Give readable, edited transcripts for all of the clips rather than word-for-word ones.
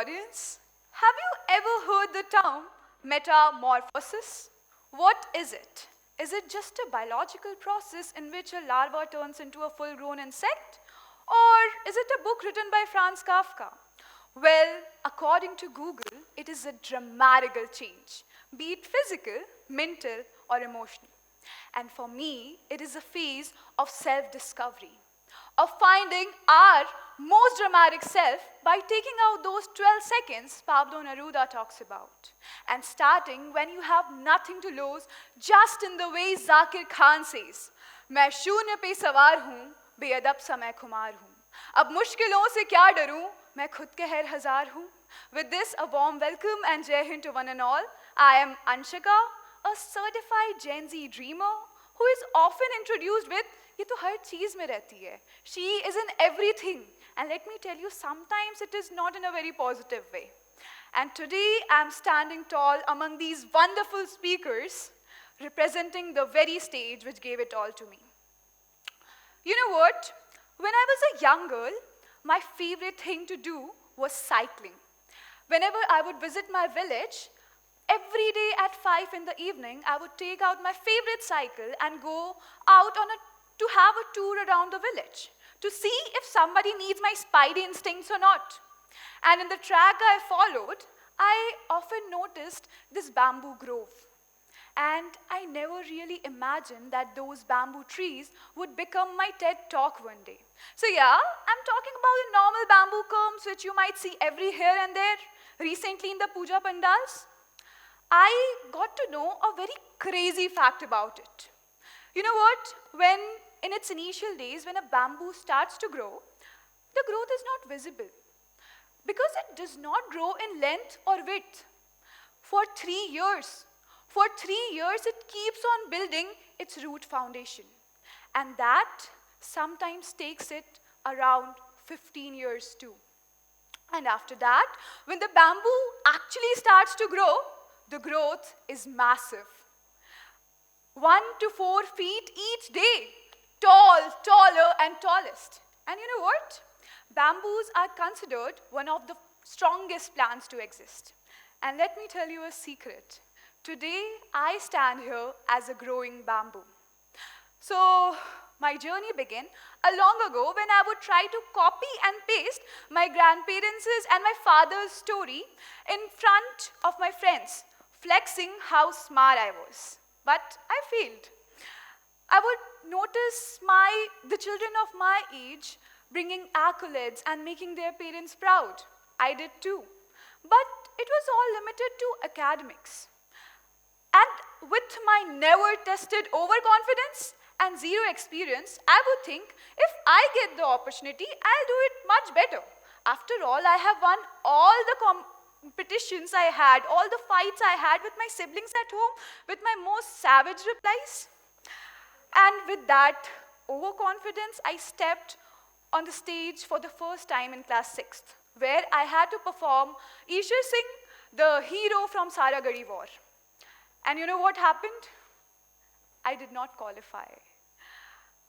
audience, have you ever heard the term metamorphosis? What is it? Is it just a biological process in which a larva turns into a full-grown insect? Or is it a book written by Franz Kafka? Well, according to Google, it is a dramatical change, be it physical, mental, or emotional. And for me, it is a phase of self-discovery, of finding our most dramatic self by taking out those 12 seconds Pablo Neruda talks about, and starting when you have nothing to lose, just in the way Zakir Khan says, मैं शून्य पे सवार हूँ, बेअदब सा मैं खुमार हूँ. अब मुश्किलों से क्या डरूं, मैं खुद के हर हजार हूँ. With this, a warm welcome and Jai Hind to one and all. I am Anshika, a certified Gen Z dreamer who is often introduced with ये तो हर चीज में रहती है. She is in everything. And let me tell you, sometimes it is not in a very positive way. And today I am standing tall among these wonderful speakers, representing the very stage which gave it all to me. You know what? When I was a young girl, my favorite thing to do was cycling. Whenever I would visit my village, every day at 5 in the evening, I would take out my favorite cycle and go out to have a tour around the village to see if somebody needs my spidey instincts or not. And in the track I followed, I often noticed this bamboo grove. And I never really imagined that those bamboo trees would become my TED talk one day. So yeah, I'm talking about the normal bamboo combs which you might see every here and there, recently in the puja pandals. I got to know a very crazy fact about it. You know what? In its initial days, when a bamboo starts to grow, the growth is not visible because it does not grow in length or width. For 3 years, it keeps on building its root foundation. And that sometimes takes it around 15 years too. And after that, when the bamboo actually starts to grow, the growth is massive. 1 to 4 feet each day, tall, taller, and tallest. And you know what? Bamboos are considered one of the strongest plants to exist. And let me tell you a secret. Today, I stand here as a growing bamboo. So, my journey began long ago when I would try to copy and paste my grandparents' and my father's story in front of my friends, flexing how smart I was. But I failed. I would notice the children of my age bringing accolades and making their parents proud. I did too. But it was all limited to academics. And with my never-tested overconfidence and zero experience, I would think, if I get the opportunity, I'll do it much better. After all, I have won all the competitions I had, all the fights I had with my siblings at home, with my most savage replies. And with that overconfidence, I stepped on the stage for the first time in class 6th, where I had to perform Ishwar Singh, the hero from Sara Gadi War. And you know what happened? I did not qualify.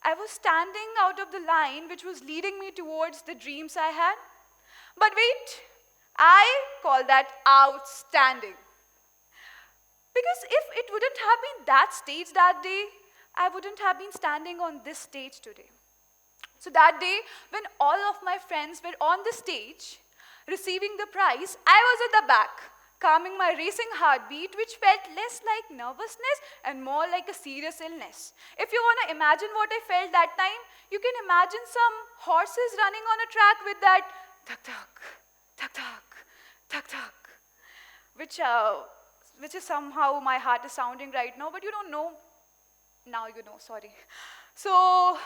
I was standing out of the line which was leading me towards the dreams I had. But wait, I call that outstanding. Because if it wouldn't have been that stage that day, I wouldn't have been standing on this stage today. So that day, when all of my friends were on the stage, receiving the prize, I was at the back, calming my racing heartbeat, which felt less like nervousness and more like a serious illness. If you want to imagine what I felt that time, you can imagine some horses running on a track with that thak-thak, thak-thak, thak-thak, which is somehow my heart is sounding right now, but you don't know. Now you know, sorry. So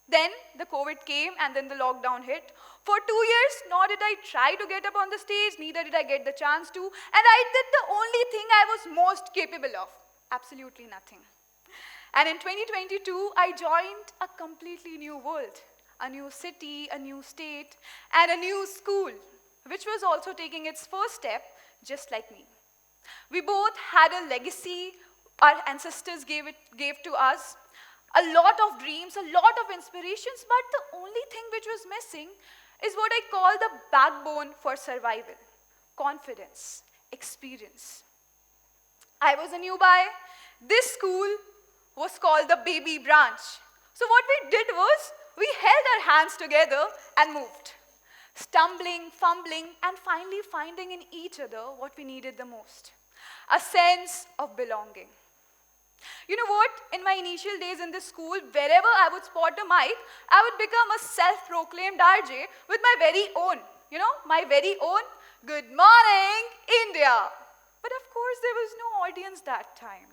then the COVID came and then the lockdown hit. For 2 years, nor did I try to get up on the stage, neither did I get the chance to, and I did the only thing I was most capable of, absolutely nothing. And in 2022, I joined a completely new world, a new city, a new state, and a new school, which was also taking its first step, just like me. We both had a legacy our ancestors gave to us, a lot of dreams, a lot of inspirations, but the only thing which was missing is what I call the backbone for survival. Confidence, experience. I was a newbie. This school was called the baby branch. So what we did was, we held our hands together and moved. Stumbling, fumbling, and finally finding in each other what we needed the most. A sense of belonging. You know what? In my initial days in this school, wherever I would spot a mic, I would become a self-proclaimed RJ with my very own, my very own, "Good morning, India." But of course, there was no audience that time.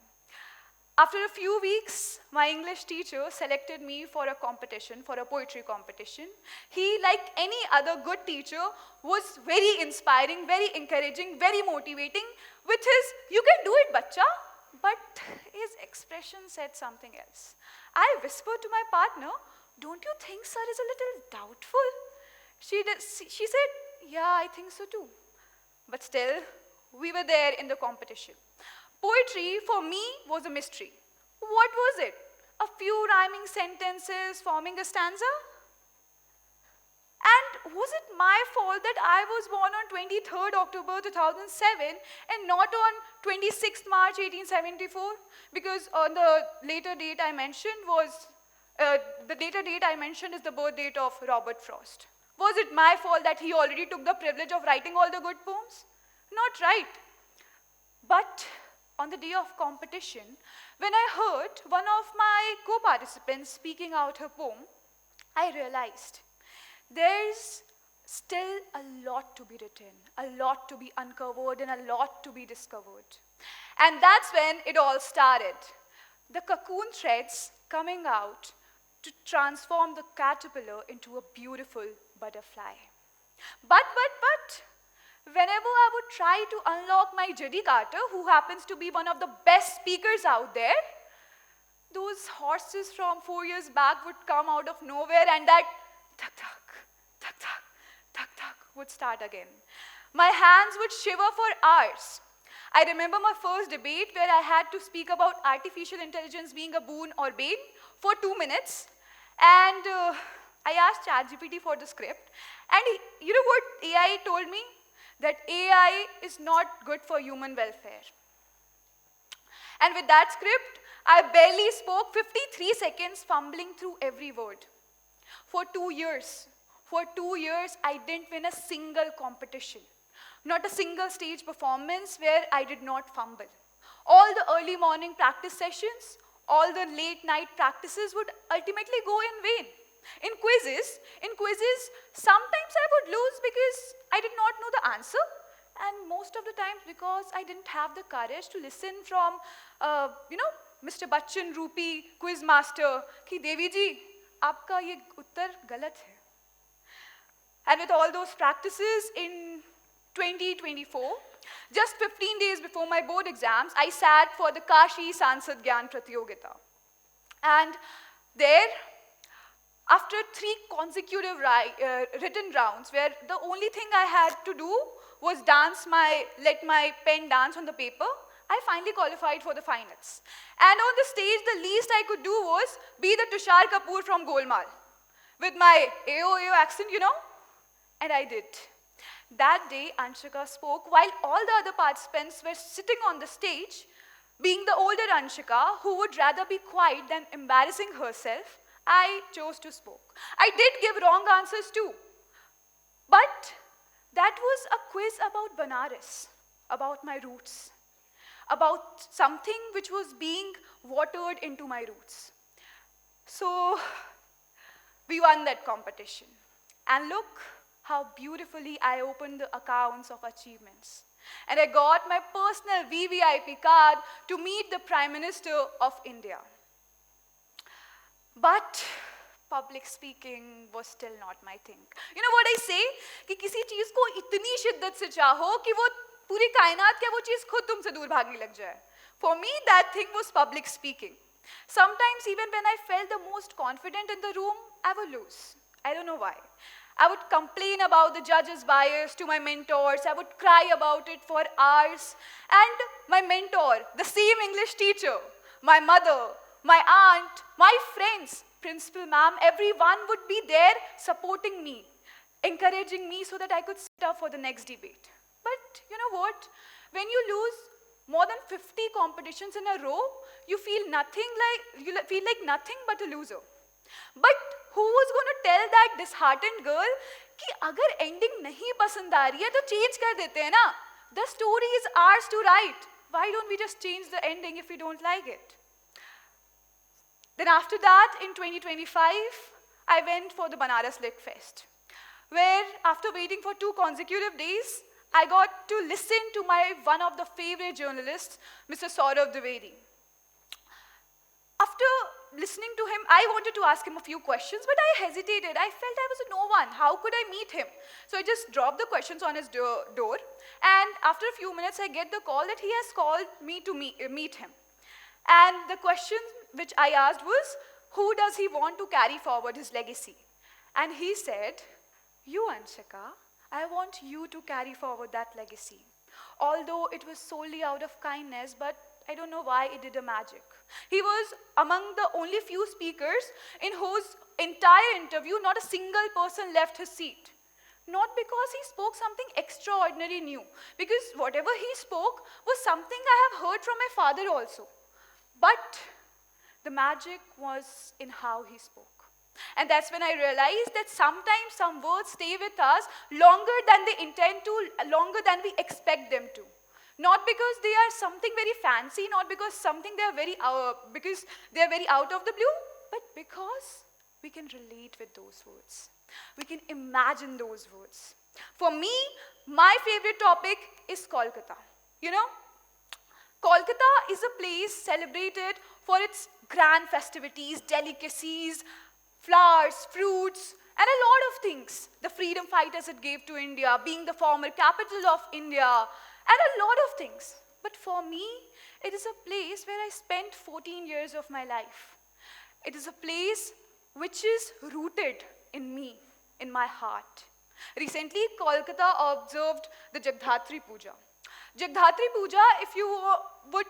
After a few weeks, my English teacher selected me for a competition, for a poetry competition. He, like any other good teacher, was very inspiring, very encouraging, very motivating, with his, "You can do it, bacha." But his expression said something else. I whispered to my partner, "Don't you think sir is a little doubtful?" She said, "Yeah, I think so too." But still, we were there in the competition. Poetry, for me, was a mystery. What was it? A few rhyming sentences forming a stanza? And was it my fault that I was born on 23rd October 2007 and not on 26th March 1874? Because on the later date I mentioned is the birth date of Robert Frost. Was it my fault that he already took the privilege of writing all the good poems? Not right. But on the day of competition, when I heard one of my co-participants speaking out her poem, I realized there's still a lot to be written, a lot to be uncovered, and a lot to be discovered. And that's when it all started. The cocoon threads coming out to transform the caterpillar into a beautiful butterfly. But, whenever I would try to unlock my Judy Carter, who happens to be one of the best speakers out there, those horses from 4 years back would come out of nowhere and that thak thak, thak thak, thak thak would start again. My hands would shiver for hours. I remember my first debate where I had to speak about artificial intelligence being a boon or bane for 2 minutes. And I asked ChatGPT for the script. And you know what AI told me? That AI is not good for human welfare. And with that script, I barely spoke 53 seconds, fumbling through every word. For 2 years, I didn't win a single competition. Not a single stage performance where I did not fumble. All the early morning practice sessions, all the late night practices would ultimately go in vain. In quizzes, sometimes I would lose because I did not know the answer, and most of the times because I didn't have the courage to listen from, Mr. Bachchan Rupi quiz master, कि देवी जी, आपका ये उत्तर गलत है. And with all those practices in 2024, just 15 days before my board exams, I sat for the Kashi Sansad Gyan Pratiyogita. And there, after 3 consecutive written rounds, where the only thing I had to do was let my pen dance on the paper, I finally qualified for the finals. And on the stage, the least I could do was be the Tushar Kapoor from Golmaal, with my AO accent, and I did. That day, Anshika spoke while all the other participants were sitting on the stage. Being the older Anshika, who would rather be quiet than embarrassing herself, I chose to speak. I did give wrong answers too. But that was a quiz about Banaras, about my roots, about something which was being watered into my roots. So we won that competition. And look how beautifully I opened the accounts of achievements. And I got my personal VVIP card to meet the Prime Minister of India. But public speaking was still not my thing. You know what I say? कि किसी चीज़ को इतनी शिद्दत से चाहो कि वो पूरी कायनात क्या वो चीज़ खुद तुमसे दूर भागने लग जाए. For me, that thing was public speaking. Sometimes even when I felt the most confident in the room, I would lose. I don't know why. I would complain about the judge's bias to my mentors. I would cry about it for hours. And my mentor, the same English teacher, my mother, my aunt, my friends, principal ma'am, everyone would be there supporting me. encouraging me so that I could sit up for the next debate. But you know what? When you lose more than 50 competitions in a row, you feel like nothing but a loser. But who was going to tell that disheartened girl कि अगर ending नहीं पसंद आ रही है तो change कर देते हैं ना? The story is ours to write. Why don't we just change the ending if we don't like it? Then after that, in 2025, I went for the Banaras Lit Fest, where after waiting for 2 consecutive days, I got to listen to one of the favorite journalists, Mr. Saurav Dwivedi. After listening to him, I wanted to ask him a few questions, but I hesitated. I felt I was a no one. How could I meet him? So I just dropped the questions on his door, and after a few minutes, I get the call that he has called me to meet him. And the question which I asked was, who does he want to carry forward his legacy? And he said, you, Anshika, I want you to carry forward that legacy. Although it was solely out of kindness, but I don't know why it did a magic. He was among the only few speakers in whose entire interview not a single person left his seat. Not because he spoke something extraordinary new, because whatever he spoke was something I have heard from my father also. But the magic was in how he spoke. And that's when I realized that sometimes some words stay with us longer than they intend to, longer than we expect them to. Not because they are something very fancy, not because because they are very out of the blue, but because we can relate with those words. We can imagine those words. For me, my favorite topic is Kolkata. You know, Kolkata is a place celebrated for its grand festivities, delicacies, flowers, fruits, and a lot of things. The freedom fighters it gave to India, being the former capital of India, and a lot of things. But for me, it is a place where I spent 14 years of my life. It is a place which is rooted in me, in my heart. Recently, Kolkata observed the Jagdhatri Puja. Jagdhatri Puja, if you would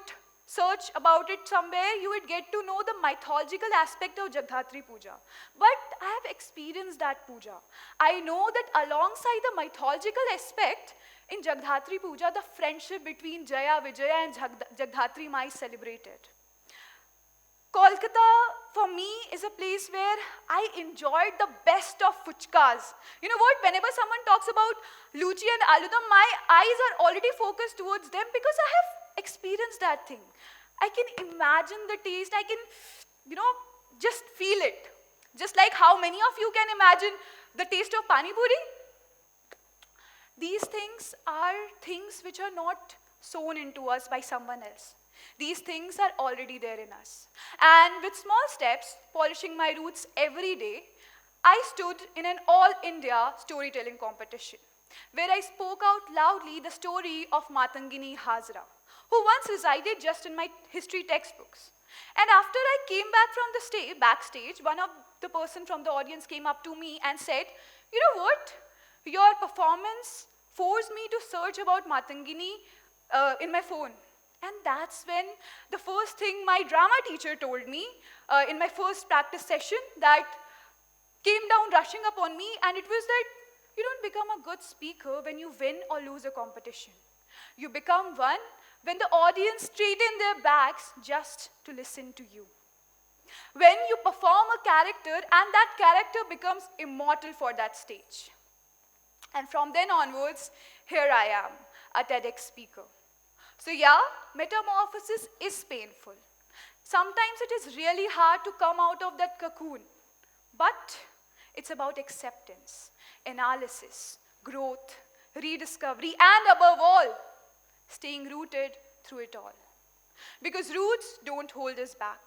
search about it somewhere, you would get to know the mythological aspect of Jagdhatri Puja. But I have experienced that puja. I know that alongside the mythological aspect, in Jagdhatri Puja, the friendship between Jaya, Vijaya and Jagdhatri Ma is celebrated. Kolkata, for me, is a place where I enjoyed the best of fuchkas. You know what? Whenever someone talks about luchi and aludam, my eyes are already focused towards them because I have experienced that thing. I can imagine the taste. I can, just feel it. Just like how many of you can imagine the taste of pani puri. These things are things which are not sown into us by someone else. These things are already there in us. And with small steps, polishing my roots every day, I stood in an all-India storytelling competition, where I spoke out loudly the story of Matangini Hazra, who once resided just in my history textbooks. And after I came back from the backstage, one of the person from the audience came up to me and said, you know what? Your performance forced me to search about Matangini in my phone. And that's when the first thing my drama teacher told me in my first practice session that came down rushing upon me, and it was that you don't become a good speaker when you win or lose a competition. You become one when the audience straighten their backs just to listen to you. When you perform a character and that character becomes immortal for that stage. And from then onwards, here I am, a TEDx speaker. So yeah, metamorphosis is painful. Sometimes it is really hard to come out of that cocoon. But it's about acceptance, analysis, growth, rediscovery, and above all, staying rooted through it all. Because roots don't hold us back.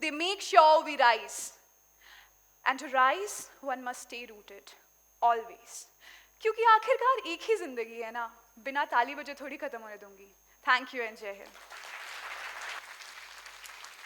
They make sure we rise. And to rise, one must stay rooted, always. क्योंकि आखिरकार एक ही जिंदगी है ना, बिना ताली बजे थोड़ी खत्म होने दूंगी. Thank you and Jai Hind.